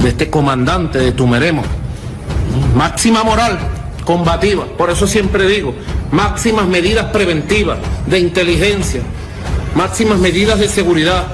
de este comandante de Tumeremo. Máxima moral combativa, por eso siempre digo, máximas medidas preventivas de inteligencia, máximas medidas de seguridad,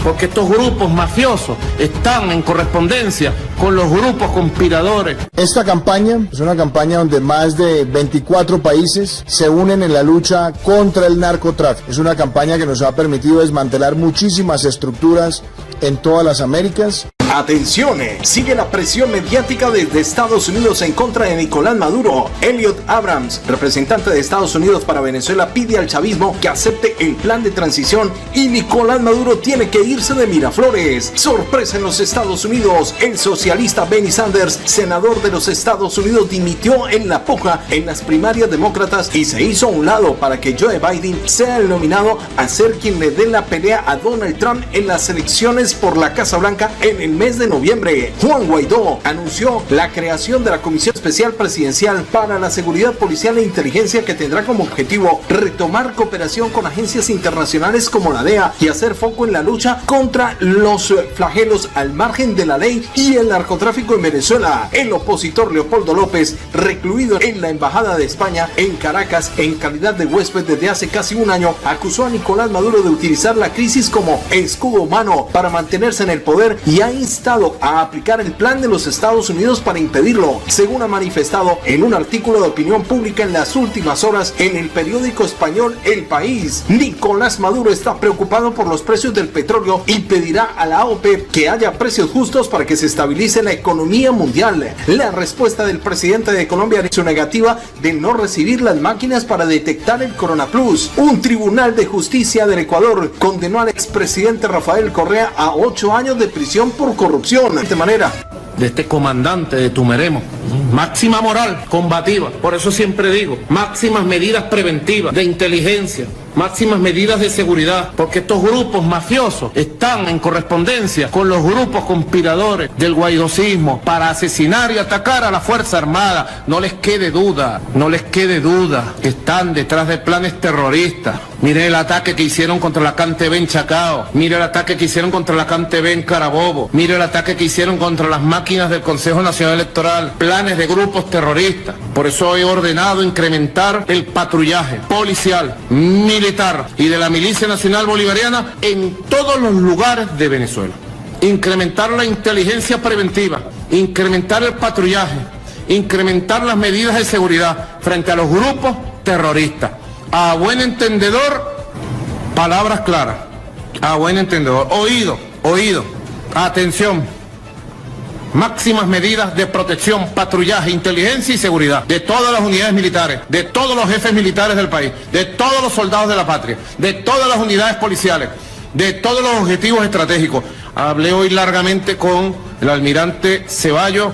porque estos grupos mafiosos están en correspondencia con los grupos conspiradores. Esta campaña es una campaña donde más de 24 países se unen en la lucha contra el narcotráfico. Es una campaña que nos ha permitido desmantelar muchísimas estructuras en todas las Américas. Atención, sigue la presión mediática desde Estados Unidos en contra de Nicolás Maduro. Elliot Abrams, representante de Estados Unidos para Venezuela, pide al chavismo que acepte el plan de transición y Nicolás Maduro tiene que irse de Miraflores. Sorpresa en los Estados Unidos, el socialista Bernie Sanders, senador de los Estados Unidos, dimitió en la puja en las primarias demócratas y se hizo a un lado para que Joe Biden sea el nominado a ser quien le dé la pelea a Donald Trump en las elecciones por la Casa Blanca en el mes de noviembre. Juan Guaidó anunció la creación de la Comisión Especial Presidencial para la Seguridad Policial e Inteligencia, que tendrá como objetivo retomar cooperación con agencias internacionales como la DEA y hacer foco en la lucha contra los flagelos al margen de la ley y el narcotráfico en Venezuela. El opositor Leopoldo López, recluido en la Embajada de España en Caracas en calidad de huésped desde hace casi un año, acusó a Nicolás Maduro de utilizar la crisis como escudo humano para mantenerse en el poder y ha instado a aplicar el plan de los Estados Unidos para impedirlo, según ha manifestado en un artículo de opinión pública en las últimas horas en el periódico español El País. Nicolás Maduro está preocupado por los precios del petróleo y pedirá a la OPEP que haya precios justos para que se estabilice la economía mundial. La respuesta del presidente de Colombia es su negativa de no recibir las máquinas para detectar el Coronaplus. Un tribunal de justicia del Ecuador condenó al expresidente Rafael Correa a 8 años de prisión por corrupción. De esta manera, de este comandante de Tumeremo, máxima moral combativa, por eso siempre digo, máximas medidas preventivas de inteligencia, máximas medidas de seguridad, porque estos grupos mafiosos están en correspondencia con los grupos conspiradores del guaidosismo para asesinar y atacar a la Fuerza Armada. No les quede duda, no les quede duda, que están detrás de planes terroristas. Mire el ataque que hicieron contra la CanTV en Chacao, mire el ataque que hicieron contra la CanTV en Carabobo, mire el ataque que hicieron contra las máquinas del Consejo Nacional Electoral, planes de grupos terroristas. Por eso he ordenado incrementar el patrullaje policial, militar y de la Milicia Nacional Bolivariana en todos los lugares de Venezuela. Incrementar la inteligencia preventiva, incrementar el patrullaje, incrementar las medidas de seguridad frente a los grupos terroristas. A buen entendedor, palabras claras. A buen entendedor, oído, atención. Máximas medidas de protección, patrullaje, inteligencia y seguridad de todas las unidades militares, de todos los jefes militares del país, de todos los soldados de la patria, de todas las unidades policiales, de todos los objetivos estratégicos. Hablé hoy largamente con el almirante Ceballos,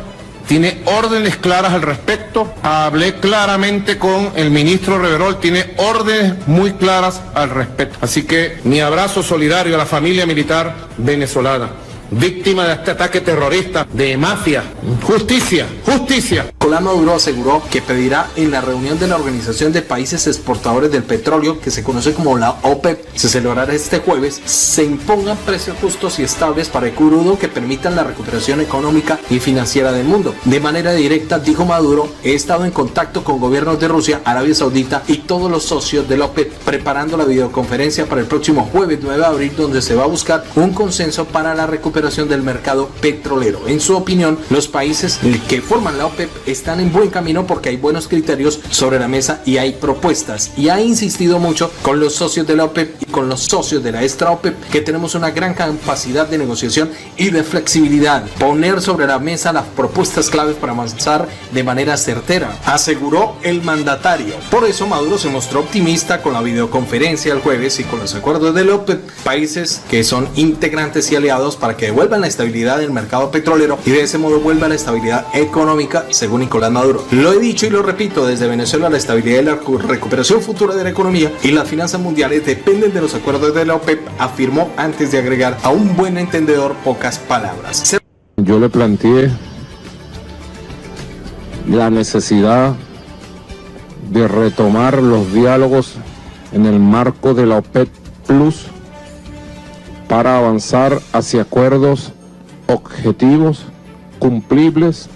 tiene órdenes claras al respecto. Hablé claramente con el ministro Reverol, tiene órdenes muy claras al respecto. Así que mi abrazo solidario a la familia militar venezolana, víctima de este ataque terrorista, de mafia. Justicia, justicia. Nicolás Maduro aseguró que pedirá en la reunión de la Organización de Países Exportadores del Petróleo, que se conoce como la OPEP, se celebrará este jueves, se impongan precios justos y estables para el crudo que permitan la recuperación económica y financiera del mundo. De manera directa, dijo Maduro, he estado en contacto con gobiernos de Rusia, Arabia Saudita y todos los socios de la OPEP, preparando la videoconferencia para el próximo jueves 9 de abril, donde se va a buscar un consenso para la recuperación del mercado petrolero. En su opinión, los países que forman la OPEP están en buen camino porque hay buenos criterios sobre la mesa y hay propuestas, y ha insistido mucho con los socios de la OPEP y con los socios de la extra OPEP que tenemos una gran capacidad de negociación y de flexibilidad, poner sobre la mesa las propuestas claves para avanzar de manera certera, aseguró el mandatario. Por eso Maduro se mostró optimista con la videoconferencia el jueves y con los acuerdos de la OPEP, países que son integrantes y aliados para que devuelvan la estabilidad del mercado petrolero y de ese modo vuelva la estabilidad económica, según Nicolás Maduro. Lo he dicho y lo repito, desde Venezuela la estabilidad y la recuperación futura de la economía y las finanzas mundiales dependen de los acuerdos de la OPEP, afirmó antes de agregar a un buen entendedor pocas palabras. Yo le planteé la necesidad de retomar los diálogos en el marco de la OPEP Plus para avanzar hacia acuerdos objetivos cumplibles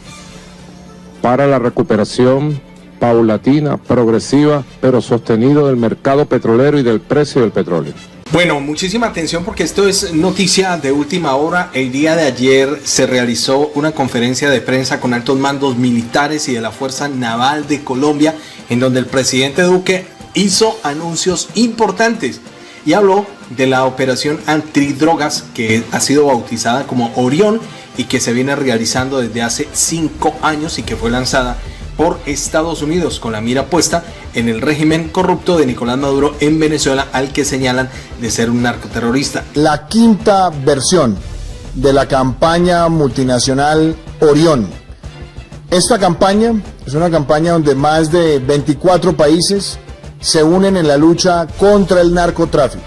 para la recuperación paulatina, progresiva, pero sostenida del mercado petrolero y del precio del petróleo. Bueno, muchísima atención porque esto es noticia de última hora. El día de ayer se realizó una conferencia de prensa con altos mandos militares y de la Fuerza Naval de Colombia, en donde el presidente Duque hizo anuncios importantes y habló de la operación antidrogas que ha sido bautizada como Orión y que se viene realizando desde hace 5 años y que fue lanzada por Estados Unidos con la mira puesta en el régimen corrupto de Nicolás Maduro en Venezuela, al que señalan de ser un narcoterrorista. La quinta versión de la campaña multinacional Orión. Esta campaña es una campaña donde más de 24 países se unen en la lucha contra el narcotráfico.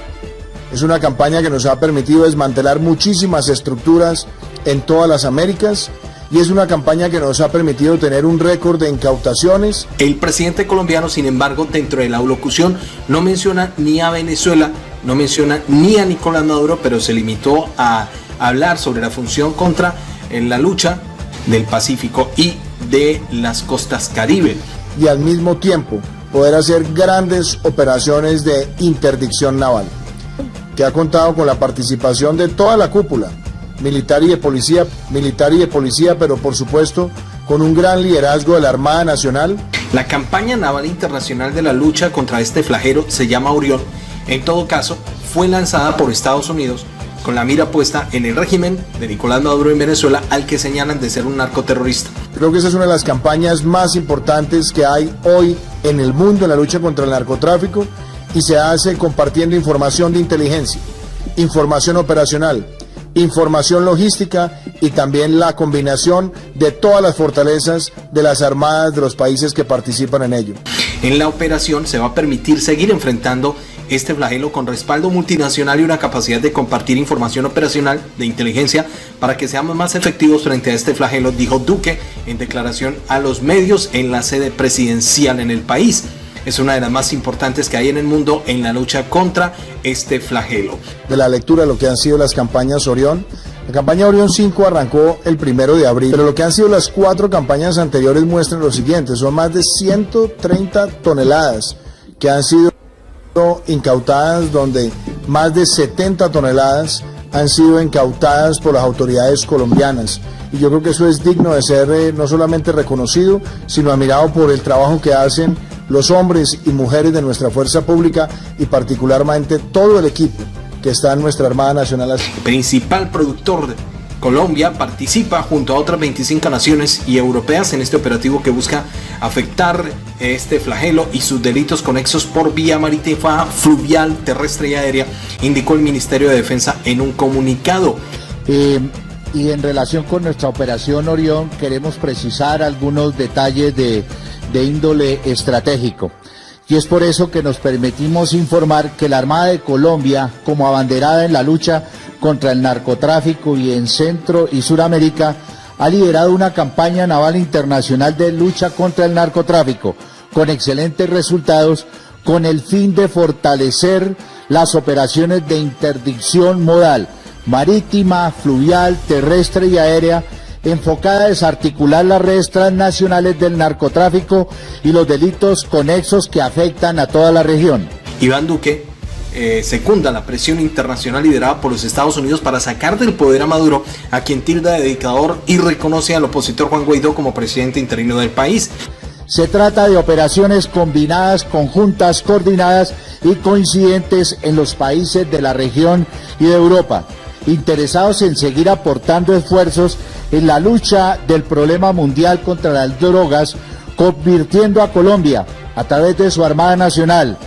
Es una campaña que nos ha permitido desmantelar muchísimas estructuras en todas las Américas y es una campaña que nos ha permitido tener un récord de incautaciones. El presidente colombiano, sin embargo, dentro de la locución no menciona ni a Venezuela, no menciona ni a Nicolás Maduro, pero se limitó a hablar sobre la función contra la lucha del Pacífico y de las costas Caribe. Y al mismo tiempo poder hacer grandes operaciones de interdicción naval, que ha contado con la participación de toda la cúpula militar y de policía, pero por supuesto con un gran liderazgo de la Armada Nacional. La campaña naval internacional de la lucha contra este flagelo se llama Orión. En todo caso, fue lanzada por Estados Unidos con la mira puesta en el régimen de Nicolás Maduro en Venezuela, al que señalan de ser un narcoterrorista. Creo que esa es una de las campañas más importantes que hay hoy en el mundo en la lucha contra el narcotráfico, y se hace compartiendo información de inteligencia, información operacional, información logística y también la combinación de todas las fortalezas de las armadas de los países que participan en ello. En la operación se va a permitir seguir enfrentando este flagelo con respaldo multinacional y una capacidad de compartir información operacional de inteligencia para que seamos más efectivos frente a este flagelo, dijo Duque en declaración a los medios en la sede presidencial en el país. Es una de las más importantes que hay en el mundo en la lucha contra este flagelo. De la lectura de lo que han sido las campañas Orión, la campaña Orión 5 arrancó el 1 de abril, pero lo que han sido las 4 campañas anteriores muestran lo siguiente: son más de 130 toneladas que han sido incautadas, donde más de 70 toneladas han sido incautadas por las autoridades colombianas. Y yo creo que eso es digno de ser no solamente reconocido, sino admirado por el trabajo que hacen los hombres y mujeres de nuestra fuerza pública y particularmente todo el equipo que está en nuestra Armada Nacional. Principal productor de Colombia participa junto a otras 25 naciones y europeas en este operativo que busca afectar este flagelo y sus delitos conexos por vía marítima, fluvial, terrestre y aérea, indicó el Ministerio de Defensa en un comunicado. Y en relación con nuestra operación Orión queremos precisar algunos detalles de índole estratégico. Y es por eso que nos permitimos informar que la Armada de Colombia, como abanderada en la lucha contra el narcotráfico y en Centro y Suramérica, ha liderado una campaña naval internacional de lucha contra el narcotráfico con excelentes resultados, con el fin de fortalecer las operaciones de interdicción modal, marítima, fluvial, terrestre y aérea, enfocada a desarticular las redes transnacionales del narcotráfico y los delitos conexos que afectan a toda la región. Iván Duque secunda la presión internacional liderada por los Estados Unidos para sacar del poder a Maduro, a quien tilda de dictador, y reconoce al opositor Juan Guaidó como presidente interino del país. Se trata de operaciones combinadas, conjuntas, coordinadas y coincidentes en los países de la región y de Europa, interesados en seguir aportando esfuerzos en la lucha del problema mundial contra las drogas, convirtiendo a Colombia, a través de su Armada Nacional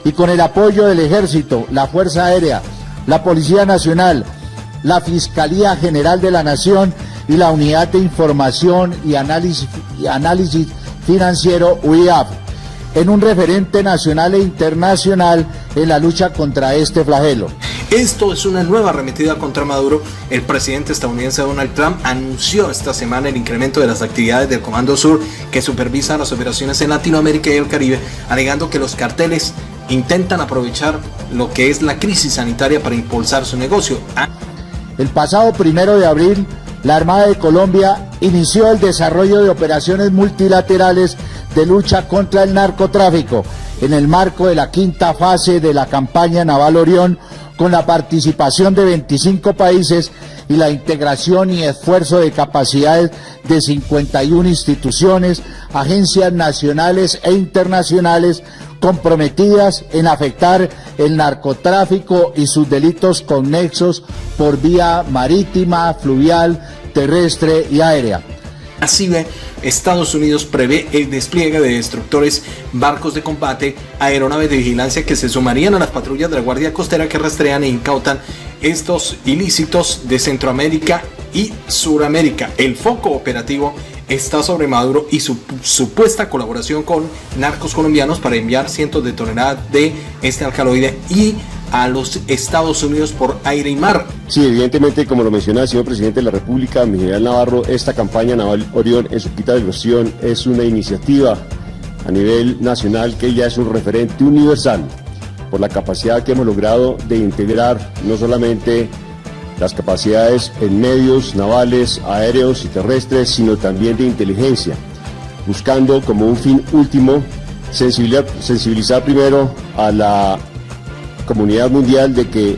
y con el apoyo del Ejército, la Fuerza Aérea, la Policía Nacional, la Fiscalía General de la Nación y la Unidad de Información y Análisis Financiero, UIAF, en un referente nacional e internacional en la lucha contra este flagelo. Esto es una nueva arremetida contra Maduro. El presidente estadounidense Donald Trump anunció esta semana el incremento de las actividades del Comando Sur, que supervisa las operaciones en Latinoamérica y el Caribe, alegando que los carteles intentan aprovechar lo que es la crisis sanitaria para impulsar su negocio. El pasado 1 de abril, la Armada de Colombia inició el desarrollo de operaciones multilaterales de lucha contra el narcotráfico en el marco de la quinta fase de la campaña naval Orión, con la participación de 25 países y la integración y esfuerzo de capacidades de 51 instituciones, agencias nacionales e internacionales comprometidas en afectar el narcotráfico y sus delitos conexos por vía marítima, fluvial, terrestre y aérea. Así ve, Estados Unidos prevé el despliegue de destructores, barcos de combate, aeronaves de vigilancia que se sumarían a las patrullas de la Guardia Costera que rastrean e incautan estos ilícitos de Centroamérica y Suramérica. El foco operativo está sobre Maduro y su supuesta colaboración con narcos colombianos para enviar cientos de toneladas de este alcaloide y a los Estados Unidos por aire y mar. Sí, evidentemente, como lo mencionaba el señor presidente de la República, mi general Navarro, esta campaña naval Orión en su quinta versión es una iniciativa a nivel nacional que ya es un referente universal por la capacidad que hemos logrado de integrar no solamente las capacidades en medios navales, aéreos y terrestres, sino también de inteligencia, buscando como un fin último sensibilizar primero a la comunidad mundial de que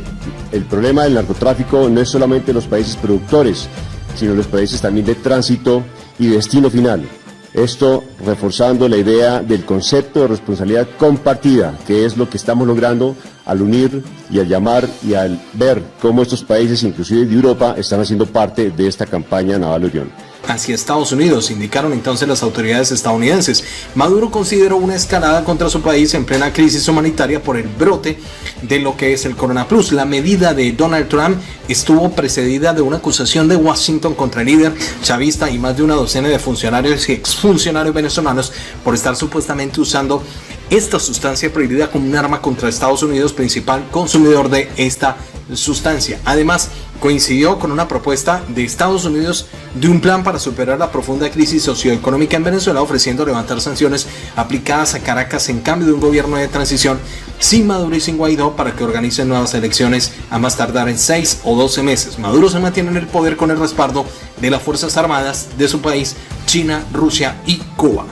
el problema del narcotráfico no es solamente los países productores, sino los países también de tránsito y destino final. Esto reforzando la idea del concepto de responsabilidad compartida, que es lo que estamos logrando al unir y al llamar y al ver cómo estos países, inclusive de Europa, están haciendo parte de esta campaña naval Orión. Hacia Estados Unidos, indicaron entonces las autoridades estadounidenses. Maduro consideró una escalada contra su país en plena crisis humanitaria por el brote de lo que es el coronavirus. La medida de Donald Trump estuvo precedida de una acusación de Washington contra el líder chavista y más de una docena de funcionarios y exfuncionarios venezolanos por estar supuestamente usando esta sustancia prohibida como un arma contra Estados Unidos, principal consumidor de esta sustancia. Además, coincidió con una propuesta de Estados Unidos de un plan para superar la profunda crisis socioeconómica en Venezuela, ofreciendo levantar sanciones aplicadas a Caracas en cambio de un gobierno de transición sin Maduro y sin Guaidó para que organicen nuevas elecciones a más tardar en 6 o 12 meses. Maduro se mantiene en el poder con el respaldo de las Fuerzas Armadas de su país, China, Rusia y Cuba.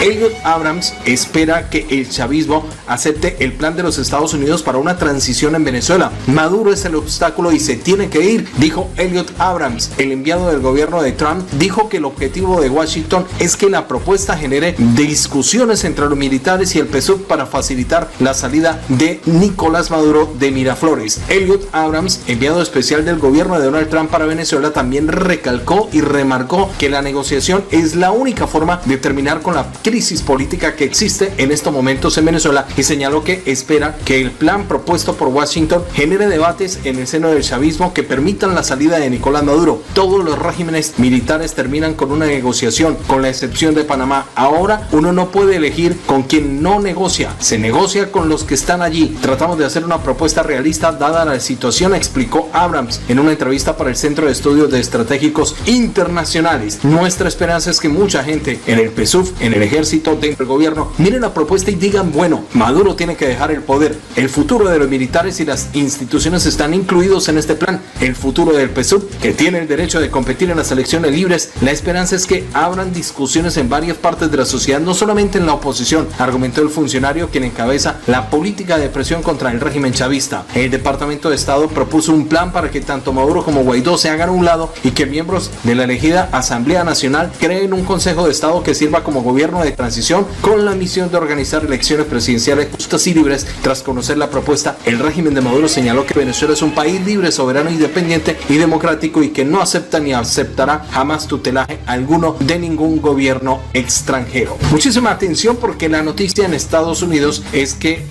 Elliot Abrams espera que el chavismo acepte el plan de los Estados Unidos para una transición en Venezuela. Maduro es el obstáculo y se tiene que ir, dijo Elliot Abrams. El enviado del gobierno de Trump dijo que el objetivo de Washington es que la propuesta genere discusiones entre los militares y el PSUV para facilitar la salida de Nicolás Maduro de Miraflores. Elliot Abrams, enviado especial del gobierno de Donald Trump para Venezuela, también recalcó y remarcó que la negociación es la única forma de terminar con la crisis política que existe en estos momentos en Venezuela y señaló que espera que el plan propuesto por Washington genere debates en el seno del chavismo que permitan la salida de Nicolás Maduro. Todos los regímenes militares terminan con una negociación, con la excepción de Panamá. Ahora uno no puede elegir con quien no negocia, se negocia con los que están allí. Tratamos de hacer una propuesta realista dada la situación, explicó Abrams en una entrevista para el Centro de Estudios de Estratégicos Internacionales. Nuestra esperanza es que mucha gente en el PSUV, en el ejército, dentro del gobierno, miren la propuesta y digan, bueno, Maduro tiene que dejar el poder. El futuro de los militares y las instituciones están incluidos en este plan. El futuro del PSUV, que tiene el derecho de competir en las elecciones libres. La esperanza es que abran discusiones en varias partes de la sociedad, no solamente en la oposición, argumentó el funcionario quien encabeza la política de presión contra el régimen chavista. El Departamento de Estado propuso un plan para que tanto Maduro como Guaidó se hagan a un lado y que miembros de la elegida Asamblea Nacional creen un Consejo de Estado que sirva como gobierno de transición con la misión de organizar elecciones presidenciales justas y libres. Tras conocer la propuesta, el régimen de Maduro señaló que Venezuela es un país libre, soberano, independiente y democrático y que no acepta ni aceptará jamás tutelaje alguno de ningún gobierno extranjero. Muchísima atención porque la noticia en Estados Unidos es que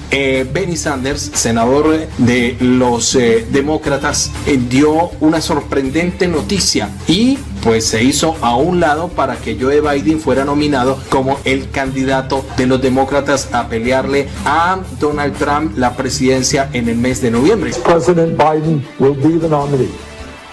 Bernie Sanders, senador de los demócratas, dio una sorprendente noticia y pues se hizo a un lado para que Joe Biden fuera nominado como el candidato de los demócratas a pelearle a Donald Trump la presidencia en el mes de noviembre. President Biden will be the nominee.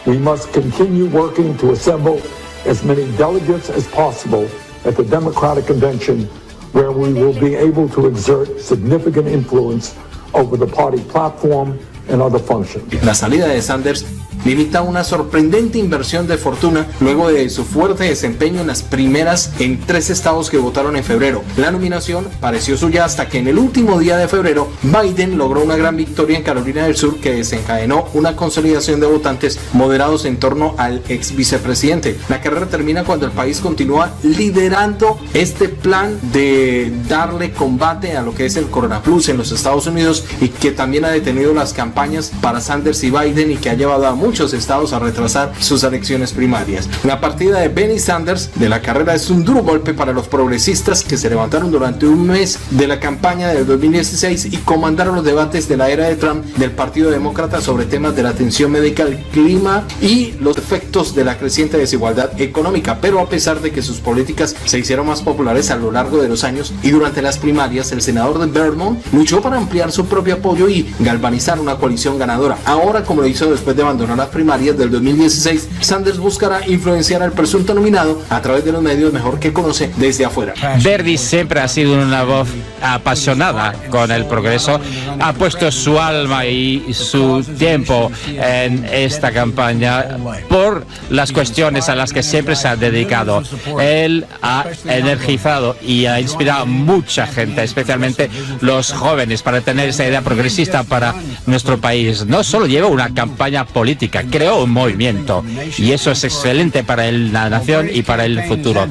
We must continue working to assemble as many delegates as possible at the Democratic Convention, where we will be able to exert significant influence over the party platform and other functions. La salida de Sanders limita una sorprendente inversión de fortuna luego de su fuerte desempeño en las primeras en 3 estados que votaron en febrero. La nominación pareció suya hasta que en el último día de febrero Biden logró una gran victoria en Carolina del Sur que desencadenó una consolidación de votantes moderados en torno al ex vicepresidente. La carrera termina cuando el país continúa liderando este plan de darle combate a lo que es el coronavirus en los Estados Unidos y que también ha detenido las campañas para Sanders y Biden y que ha llevado a muchos estados a retrasar sus elecciones primarias. La partida de Bernie Sanders de la carrera es un duro golpe para los progresistas que se levantaron durante un mes de la campaña del 2016 y comandaron los debates de la era de Trump del Partido Demócrata sobre temas de la atención médica, el clima y los efectos de la creciente desigualdad económica. Pero a pesar de que sus políticas se hicieron más populares a lo largo de los años y durante las primarias, el senador de Vermont luchó para ampliar su propio apoyo y galvanizar una coalición ganadora. Ahora, como lo hizo después de abandonar las primarias del 2016, Sanders buscará influenciar al presunto nominado a través de los medios mejor que conoce desde afuera. Bernie siempre ha sido una voz apasionada con el progreso, ha puesto su alma y su tiempo en esta campaña por las cuestiones a las que siempre se ha dedicado. Él ha energizado y ha inspirado a mucha gente, especialmente los jóvenes, para tener esa idea progresista para nuestro país. No solo lleva una campaña política, creó un movimiento y eso es excelente para la nación y para el futuro.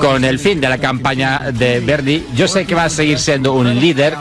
Con el fin de la campaña de Bernie, yo sé que va a seguir siendo un líder,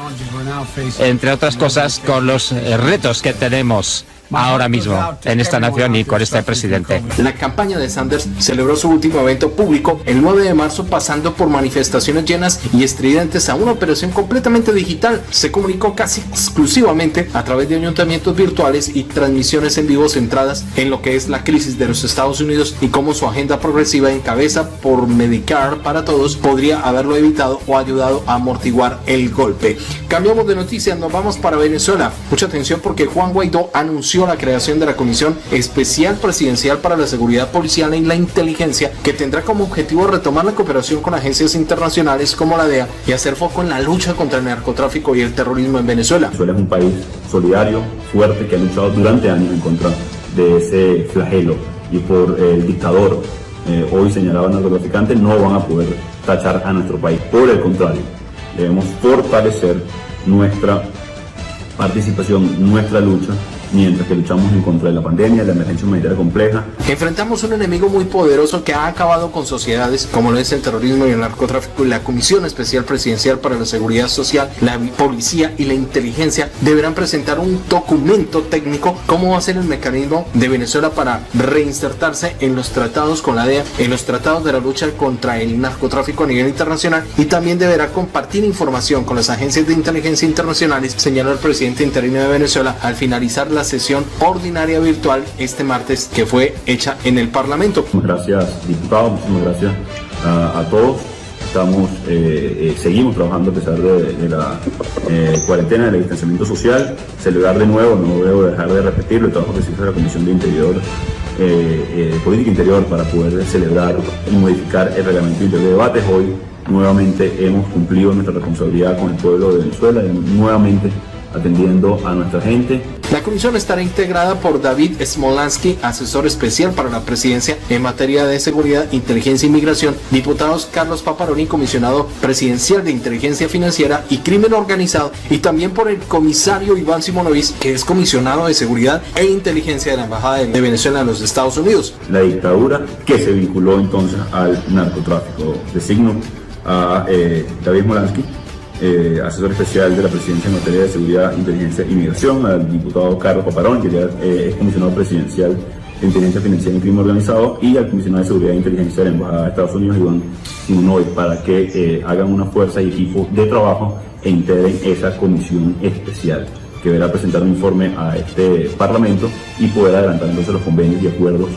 entre otras cosas, con los retos que tenemos ahora mismo en esta nación y con este presidente. La campaña de Sanders celebró su último evento público el 9 de marzo pasando por manifestaciones llenas y estridentes a una operación completamente digital. Se comunicó casi exclusivamente a través de ayuntamientos virtuales y transmisiones en vivo centradas en lo que es la crisis de los Estados Unidos y cómo su agenda progresiva encabeza por Medicare para todos podría haberlo evitado o ayudado a amortiguar el golpe. Cambiamos de noticias, nos vamos para Venezuela. Mucha atención porque Juan Guaidó anunció la creación de la Comisión Especial Presidencial para la Seguridad Policial y la Inteligencia, que tendrá como objetivo retomar la cooperación con agencias internacionales como la DEA y hacer foco en la lucha contra el narcotráfico y el terrorismo en Venezuela. Venezuela es un país solidario, fuerte, que ha luchado durante años en contra de ese flagelo y por el dictador hoy señalado narcotraficante no van a poder tachar a nuestro país. Por el contrario, debemos fortalecer nuestra participación, nuestra lucha, mientras que luchamos en contra de la pandemia, de la emergencia humanitaria compleja. Enfrentamos un enemigo muy poderoso que ha acabado con sociedades como lo es el terrorismo y el narcotráfico, y la Comisión Especial Presidencial para la Seguridad Social, la Policía y la Inteligencia deberán presentar un documento técnico cómo va a ser el mecanismo de Venezuela para reinsertarse en los tratados con la DEA, en los tratados de la lucha contra el narcotráfico a nivel internacional, y también deberá compartir información con las agencias de inteligencia internacionales, señaló el presidente interino de Venezuela al finalizar la sesión ordinaria virtual este martes que fue hecha en el Parlamento. Muchas gracias, diputados, muchísimas gracias a todos. Seguimos trabajando a pesar de la cuarentena, del distanciamiento social. Celebrar de nuevo, no debo dejar de repetirlo, el trabajo que se hizo de la Comisión de Interior, Política Interior, para poder celebrar y modificar el reglamento interior de debates. Hoy nuevamente hemos cumplido nuestra responsabilidad con el pueblo de Venezuela, nuevamente atendiendo a nuestra gente. La comisión estará integrada por David Smolansky, asesor especial para la presidencia en materia de seguridad, inteligencia y migración, diputados Carlos Paparoni, comisionado presidencial de inteligencia financiera y crimen organizado, y también por el comisario Iván Simonovic, que es comisionado de seguridad e inteligencia de la Embajada de Venezuela en los Estados Unidos. La dictadura que se vinculó entonces al narcotráfico. Designo a David Smolansky, asesor especial de la presidencia en materia de seguridad, inteligencia y migración, al diputado Carlos Paparón, que ya es comisionado presidencial de inteligencia financiera y crimen organizado, y al comisionado de seguridad e inteligencia de la Embajada de Estados Unidos, Iván Simonovic, para que hagan una fuerza y equipo de trabajo e integren esa comisión especial que deberá presentar un informe a este Parlamento y poder adelantar entonces los convenios y acuerdos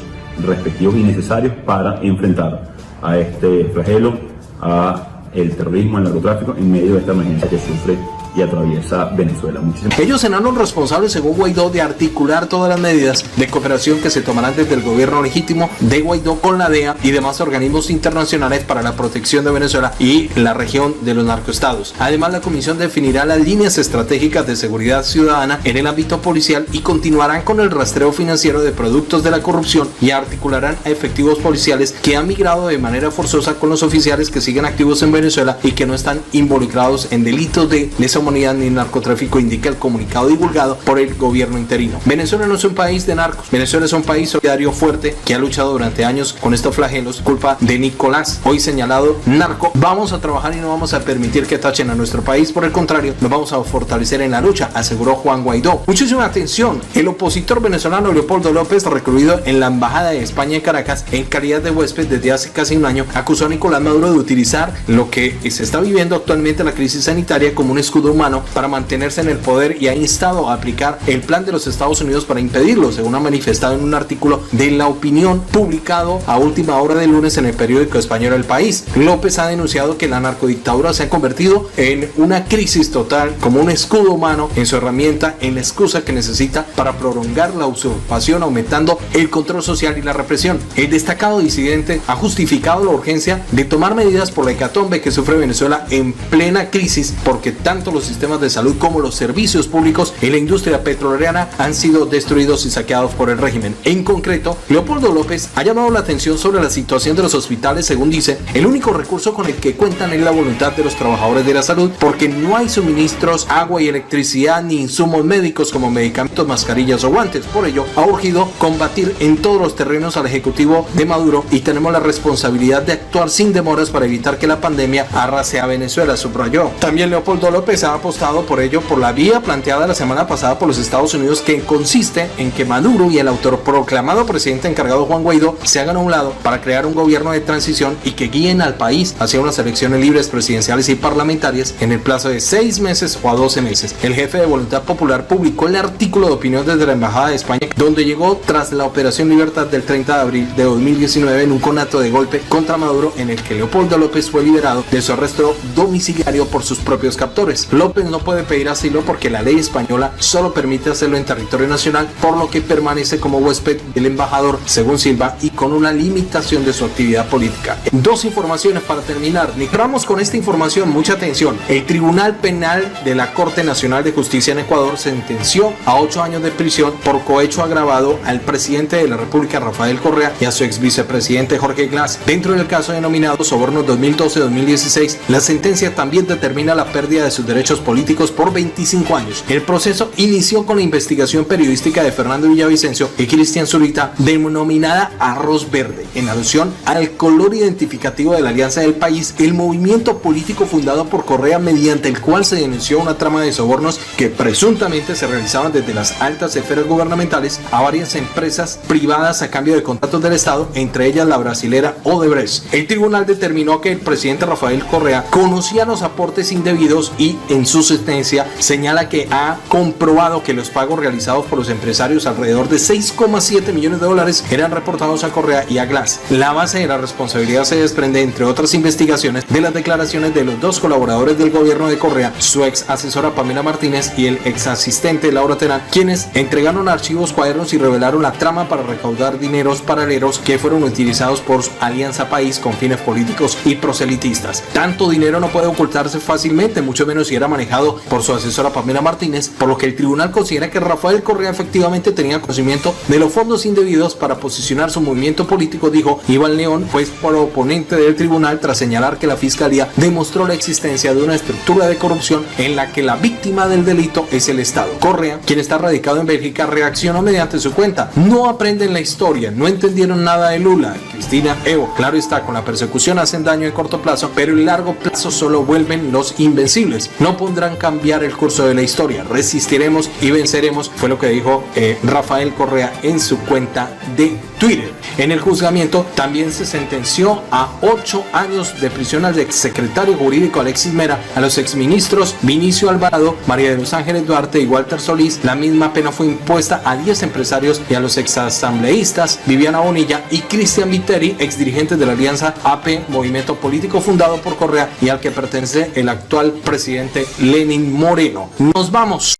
respectivos y necesarios para enfrentar a este flagelo, a el terrorismo, el narcotráfico, en medio de esta emergencia que sufre y atraviesa Venezuela. Muchísimas. Ellos serán los responsables, según Guaidó, de articular todas las medidas de cooperación que se tomarán desde el gobierno legítimo de Guaidó con la DEA y demás organismos internacionales para la protección de Venezuela y la región de los narcoestados. Además, la comisión definirá las líneas estratégicas de seguridad ciudadana en el ámbito policial y continuarán con el rastreo financiero de productos de la corrupción y articularán a efectivos policiales que han migrado de manera forzosa con los oficiales que siguen activos en Venezuela y que no están involucrados en delitos de lesa humanidad ni narcotráfico, indica el comunicado divulgado por el gobierno interino. Venezuela no es un país de narcos. Venezuela es un país solidario fuerte que ha luchado durante años con estos flagelos, culpa de Nicolás, hoy señalado narco. Vamos a trabajar y no vamos a permitir que tachen a nuestro país. Por el contrario, nos vamos a fortalecer en la lucha, aseguró Juan Guaidó. Muchísima atención. El opositor venezolano Leopoldo López, recluido en la Embajada de España en Caracas en calidad de huésped desde hace casi un año, acusó a Nicolás Maduro de utilizar lo que se está viviendo actualmente, la crisis sanitaria, como un escudo humano para mantenerse en el poder y ha instado a aplicar el plan de los Estados Unidos para impedirlo, según ha manifestado en un artículo de La Opinión publicado a última hora del lunes en el periódico español El País. López ha denunciado que la narcodictadura se ha convertido en una crisis total, como un escudo humano en su herramienta, en la excusa que necesita para prolongar la usurpación, aumentando el control social y la represión. El destacado disidente ha justificado la urgencia de tomar medidas por la hecatombe que sufre Venezuela en plena crisis, porque tanto los sistemas de salud como los servicios públicos y la industria petrolera han sido destruidos y saqueados por el régimen. En concreto, Leopoldo López ha llamado la atención sobre la situación de los hospitales. Según dice, el único recurso con el que cuentan es la voluntad de los trabajadores de la salud, porque no hay suministros, agua y electricidad, ni insumos médicos como medicamentos, mascarillas o guantes. Por ello, ha urgido combatir en todos los terrenos al ejecutivo de Maduro y tenemos la responsabilidad de actuar sin demoras para evitar que la pandemia arrase a Venezuela, subrayó. También Leopoldo López ha apostado por ello por la vía planteada la semana pasada por los Estados Unidos, que consiste en que Maduro y el autoproclamado presidente encargado Juan Guaidó se hagan a un lado para crear un gobierno de transición y que guíen al país hacia unas elecciones libres presidenciales y parlamentarias en el plazo de 6 meses o a 12 meses. El jefe de Voluntad Popular publicó el artículo de opinión desde la Embajada de España, donde llegó tras la Operación Libertad del 30 de abril de 2019 en un conato de golpe contra Maduro, en el que Leopoldo López fue liberado de su arresto domiciliario por sus propios captores. López no puede pedir asilo porque la ley española solo permite hacerlo en territorio nacional, por lo que permanece como huésped del embajador, según Silva, y con una limitación de su actividad política. Dos informaciones para terminar. Vamos con esta información, mucha atención. El Tribunal Penal de la Corte Nacional de Justicia en Ecuador sentenció a 8 años de prisión por cohecho agravado al presidente de la República, Rafael Correa, y a su ex vicepresidente Jorge Glass. Dentro del caso denominado Sobornos 2012-2016, la sentencia también determina la pérdida de sus derechos políticos por 25 años. El proceso inició con la investigación periodística de Fernando Villavicencio y Cristian Zurita, denominada Arroz Verde, en alusión al color identificativo de la Alianza del País, el movimiento político fundado por Correa, mediante el cual se denunció una trama de sobornos que presuntamente se realizaban desde las altas esferas gubernamentales a varias empresas privadas a cambio de contratos del Estado, entre ellas la brasilera Odebrecht. El tribunal determinó que el presidente Rafael Correa conocía los aportes indebidos y en su sentencia señala que ha comprobado que los pagos realizados por los empresarios, alrededor de 6,7 millones de dólares, eran reportados a Correa y a Glass. La base de la responsabilidad se desprende, entre otras investigaciones, de las declaraciones de los dos colaboradores del gobierno de Correa, su ex asesora Pamela Martínez y el ex asistente Laura Terán, quienes entregaron archivos, cuadernos y revelaron la trama para recaudar dineros paralelos que fueron utilizados por Alianza País con fines políticos y proselitistas. Tanto dinero no puede ocultarse fácilmente, mucho menos si era manejado por su asesora Pamela Martínez, por lo que el tribunal considera que Rafael Correa efectivamente tenía conocimiento de los fondos indebidos para posicionar su movimiento político, dijo Iván León, juez proponente del tribunal, tras señalar que la fiscalía demostró la existencia de una estructura de corrupción en la que la víctima del delito es el Estado. Correa, quien está radicado en Bélgica, reaccionó mediante su cuenta: no aprenden la historia, no entendieron nada de Lula, Cristina, Evo. Claro está, con la persecución hacen daño en corto plazo, pero en largo plazo solo vuelven los invencibles. No podrán cambiar el curso de la historia. Resistiremos y venceremos, fue lo que dijo Rafael Correa en su cuenta de Twitter. En el juzgamiento también se sentenció a 8 años de prisión al exsecretario jurídico Alexis Mera, a los exministros Vinicio Alvarado, María de los Ángeles Duarte y Walter Solís. La misma pena fue impuesta a 10 empresarios y a los exasambleístas Viviana Bonilla y Cristian Viteri, exdirigentes de la Alianza AP, movimiento político fundado por Correa y al que pertenece el actual presidente presidente Lenín Moreno. Nos vamos.